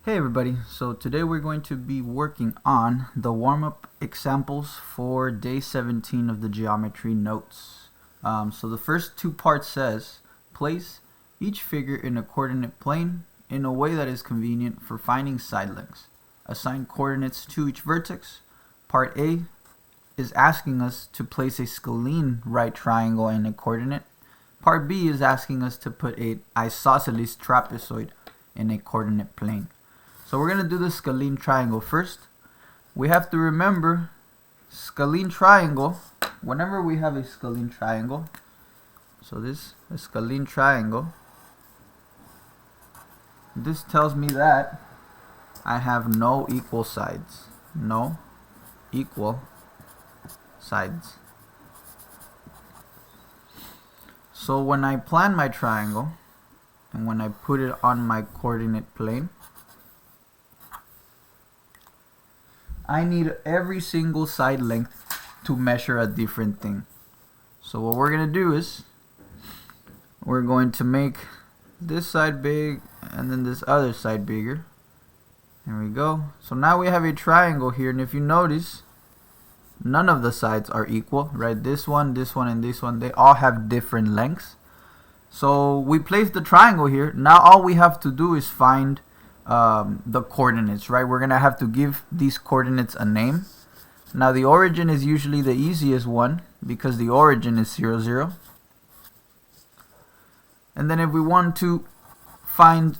Hey everybody, so today we're going to be working on the warm-up examples for day 17 of the geometry notes. So the first two parts says, place each figure in a coordinate plane in a way that is convenient for finding side lengths. Assign coordinates to each vertex. Part A is asking us to place a scalene right triangle in a coordinate. Part B is asking us to put an isosceles trapezoid in a coordinate plane. So we're going to do the scalene triangle first. We have to remember scalene triangle, whenever we have a scalene triangle, so this is a scalene triangle, this tells me that I have no equal sides. No equal sides. So when I plan my triangle, and when I put it on my coordinate plane, I need every single side length to measure a different thing. So what we're going to do is we're going to make this side big and then this other side bigger. There we go. So now we have a triangle here, and if you notice, none of the sides are equal, right? This one, and this one, they all have different lengths. So we place the triangle here. Now all we have to do is find the coordinates, right? We're gonna have to give these coordinates a name. Now the origin is usually the easiest one because the origin is 0, 0. And then if we want to find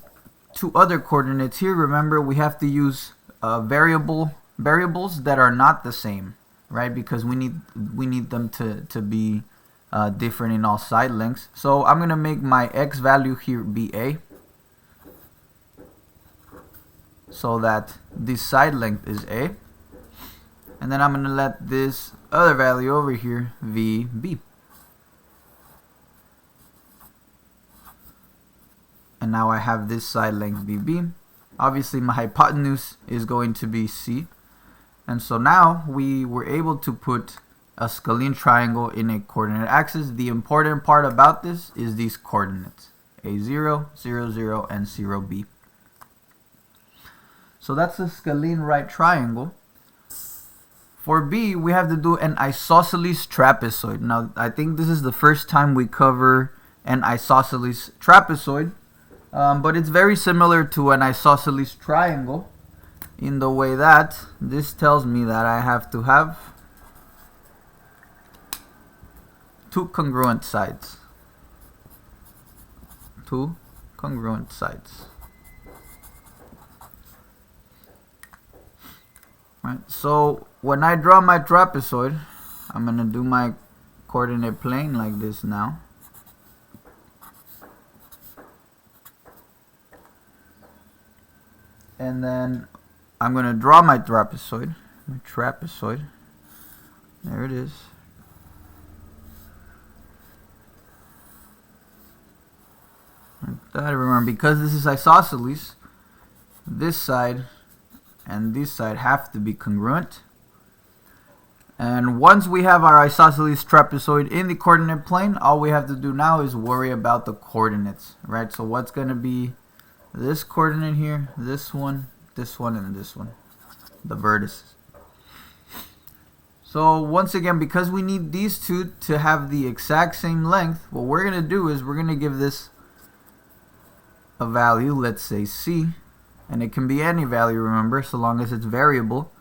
two other coordinates here, remember we have to use variables that are not the same, right? Because we need them to be different in all side lengths. So I'm gonna make my x value here be a, so that this side length is a, and then I'm going to let this other value over here v b, and now I have this side length vb. Obviously my hypotenuse is going to be c, and so now we were able to put a scalene triangle in a coordinate axis. The important part about this is these coordinates, a0, 0, 0, and 0b. So that's the scalene right triangle. For B, we have to do an isosceles trapezoid. Now, I think this is the first time we cover an isosceles trapezoid, but it's very similar to an isosceles triangle in the way that this tells me that I have to have two congruent sides. Two congruent sides. Right, so when I draw my trapezoid, I'm going to do my coordinate plane like this now. And then I'm going to draw my trapezoid. There it is. Like that. Remember, because this is isosceles, this side and this side have to be congruent. And once we have our isosceles trapezoid in the coordinate plane, all we have to do now is worry about the coordinates, right? So what's going to be this coordinate here, this one, and this one, the vertices. So once again, because we need these two to have the exact same length, what we're going to do is we're going to give this a value, let's say c, and it can be any value, remember, so long as it's variable.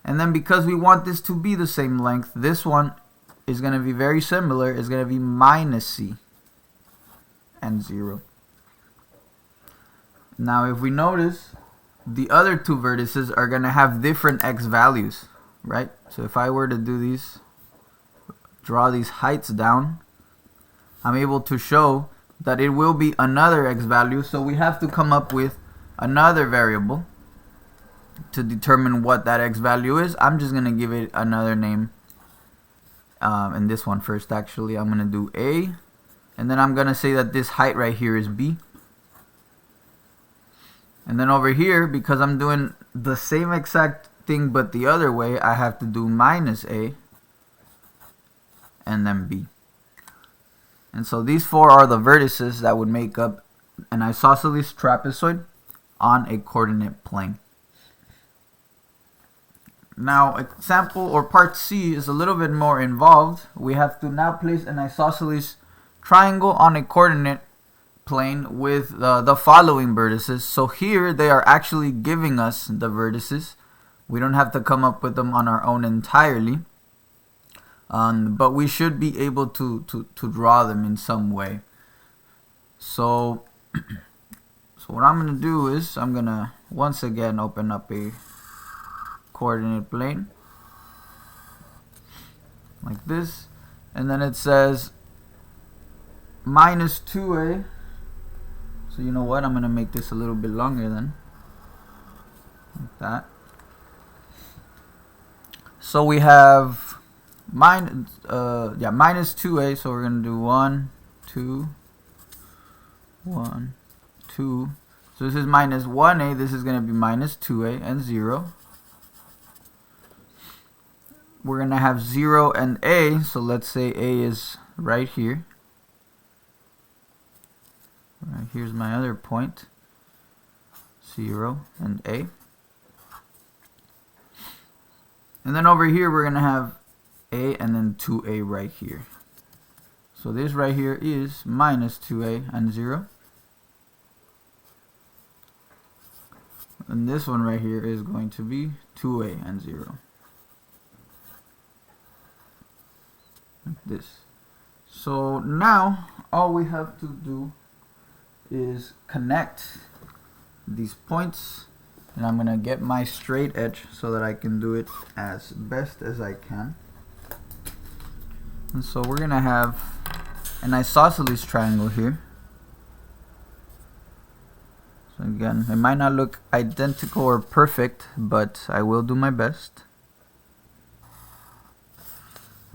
And then because we want this to be the same length, this one is going to be very similar. It's going to be minus c and 0. Now if we notice, the other two vertices are going to have different x values, right? So if I were to do these, draw these heights down, I'm able to show that it will be another x value. So we have to come up with another variable to determine what that x value is. I'm just going to give it another name. And this one first, actually. I'm going to do a. And then I'm going to say that this height right here is b. And then over here, because I'm doing the same exact thing but the other way, I have to do minus a and then b. And so these four are the vertices that would make up an isosceles trapezoid. on a coordinate plane. Now, example or part C is a little bit more involved. We have to now place an isosceles triangle on a coordinate plane with the following vertices. So here they are actually giving us the vertices. We don't have to come up with them on our own entirely, but we should be able to draw them in some way. So what I'm going to do is I'm going to once again open up a coordinate plane like this, and then it says minus 2a. So you know what, I'm going to make this a little bit longer then, like that. So we have minus 2a, so we're going to do 1, 2, 1, 2. So this is minus 1a, this is going to be minus 2a and 0. We're going to have 0 and a, so let's say a is right here. Right, here's my other point, 0 and a. And then over here we're going to have a and then 2a right here. So this right here is minus 2a and 0. And this one right here is going to be 2a and 0. Like this. So now all we have to do is connect these points, and I'm gonna get my straight edge so that I can do it as best as I can. And so we're gonna have an isosceles triangle here. So again, it might not look identical or perfect, but I will do my best.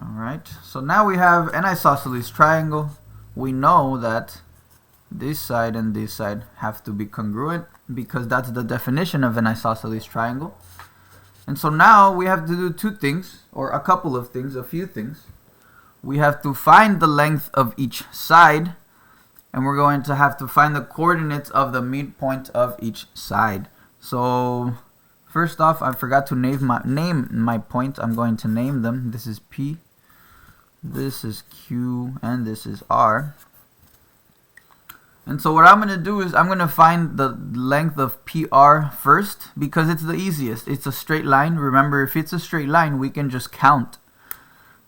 Alright, so now we have an isosceles triangle. We know that this side and this side have to be congruent because that's the definition of an isosceles triangle. And so now we have to do two things, or a couple of things, a few things. We have to find the length of each side, and we're going to have to find the coordinates of the midpoint of each side. So first off, I forgot to name my points. I'm going to name them. This is P, this is Q, and this is R. And so what I'm going to do is I'm going to find the length of PR first because it's the easiest. It's a straight line. Remember, if it's a straight line, we can just count.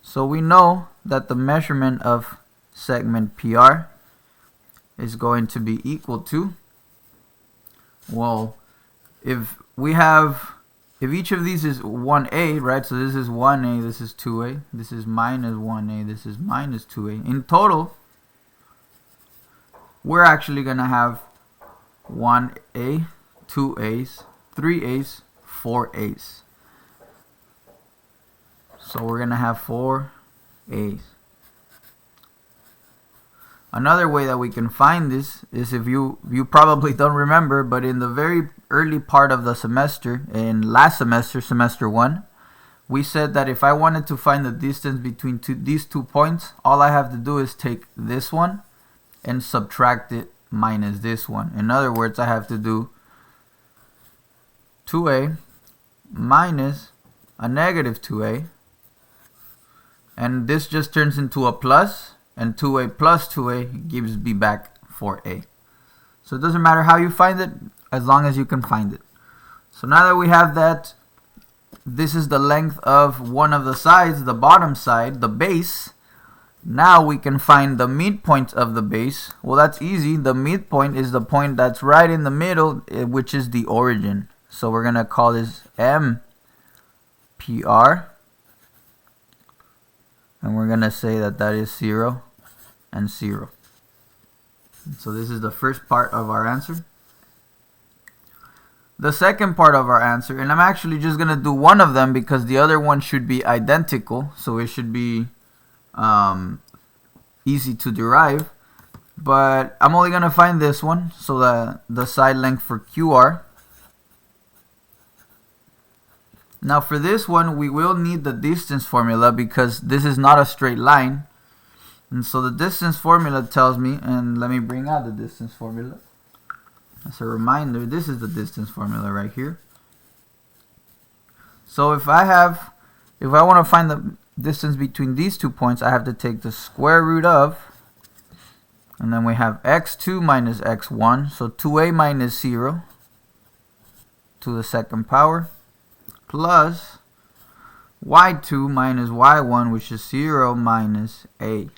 So we know that the measurement of segment PR is going to be equal to, well, if each of these is 1a, right? So this is 1a, this is 2a, this is minus 1a, this is minus 2a. In total, we're actually going to have 1a, 2a's, 3a's, 4a's. So we're going to have 4a's. Another way that we can find this is, if you probably don't remember, but in the very early part of the semester, in last semester, semester 1, we said that if I wanted to find the distance between these 2 points, all I have to do is take this one and subtract it minus this one. In other words, I have to do 2a minus a negative 2a, and this just turns into a plus, and 2a plus 2a gives me back 4a. So it doesn't matter how you find it, as long as you can find it. So now that we have that, this is the length of one of the sides, the bottom side, the base. Now we can find the midpoint of the base. Well, that's easy. The midpoint is the point that's right in the middle, which is the origin. So we're going to call this MPR. And we're going to say that that is 0 and 0. So this is the first part of our answer. The second part of our answer, and I'm actually just going to do one of them because the other one should be identical. So it should be easy to derive. But I'm only going to find this one. So the side length for QR. Now for this one, we will need the distance formula because this is not a straight line. And so the distance formula tells me, and let me bring out the distance formula. As a reminder, this is the distance formula right here. So if I want to find the distance between these 2 points, I have to take the square root of, and then we have x2 minus x1, so 2a minus 0 to the second power, plus y2 minus y1, which is 0 minus a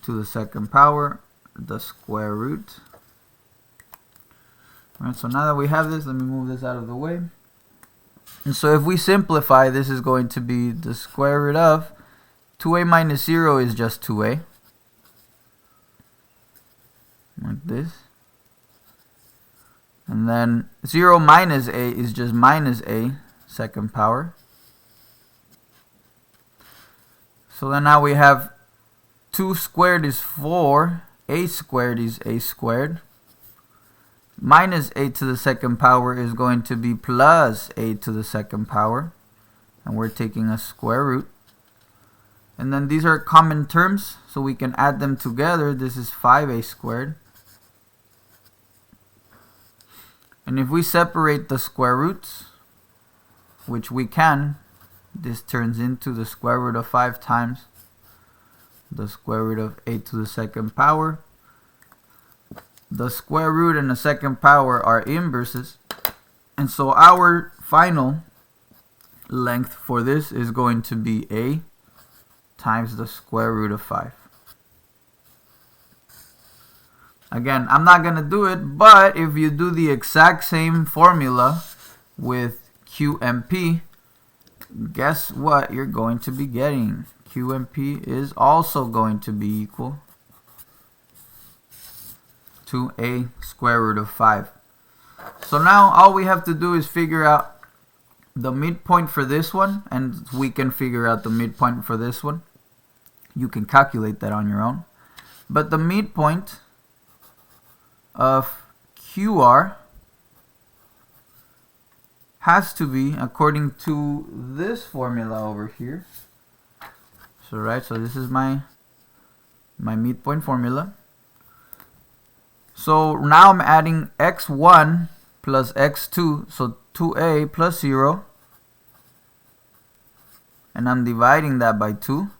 to the second power, the square root. Alright, so now that we have this, let me move this out of the way. And so if we simplify, this is going to be the square root of 2a minus 0 is just 2a. Like this. And then 0 minus a is just minus a, second power. So then now we have 2 squared is 4, a squared is a squared. Minus a to the second power is going to be plus a to the second power. And we're taking a square root. And then these are common terms, so we can add them together. This is 5a squared. And if we separate the square roots, which we can, this turns into the square root of 5 times the square root of a to the second power. The square root and the second power are inverses. And so our final length for this is going to be a times the square root of 5. Again, I'm not going to do it, but if you do the exact same formula with Q and P, guess what you're going to be getting? Q and P is also going to be equal to a square root of 5. So now all we have to do is figure out the midpoint for this one, and we can figure out the midpoint for this one. You can calculate that on your own. But the midpoint of QR has to be according to this formula over here. So this is my midpoint formula. So now I'm adding x1 plus x2, so 2a plus 0, and I'm dividing that by 2.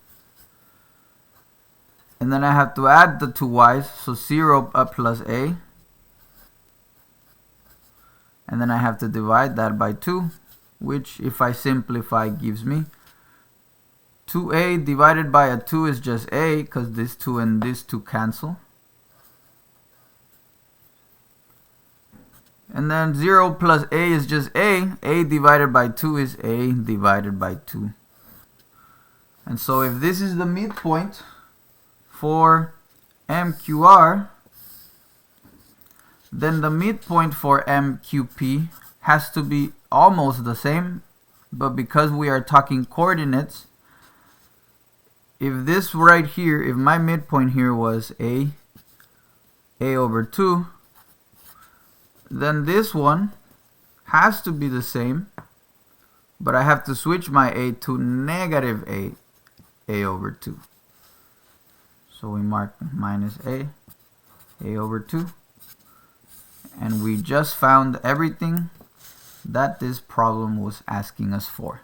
And then I have to add the 2 y's, so 0 plus a. And then I have to divide that by 2, which if I simplify gives me 2a divided by a 2 is just a, because this 2 and this 2 cancel. And then 0 plus a is just a divided by 2 is a divided by 2. And so if this is the midpoint for MQR, then the midpoint for MQP has to be almost the same, but because we are talking coordinates, if this right here, if my midpoint here was a over 2, then this one has to be the same, but I have to switch my a to negative a over 2. So we mark minus a over 2. And we just found everything that this problem was asking us for.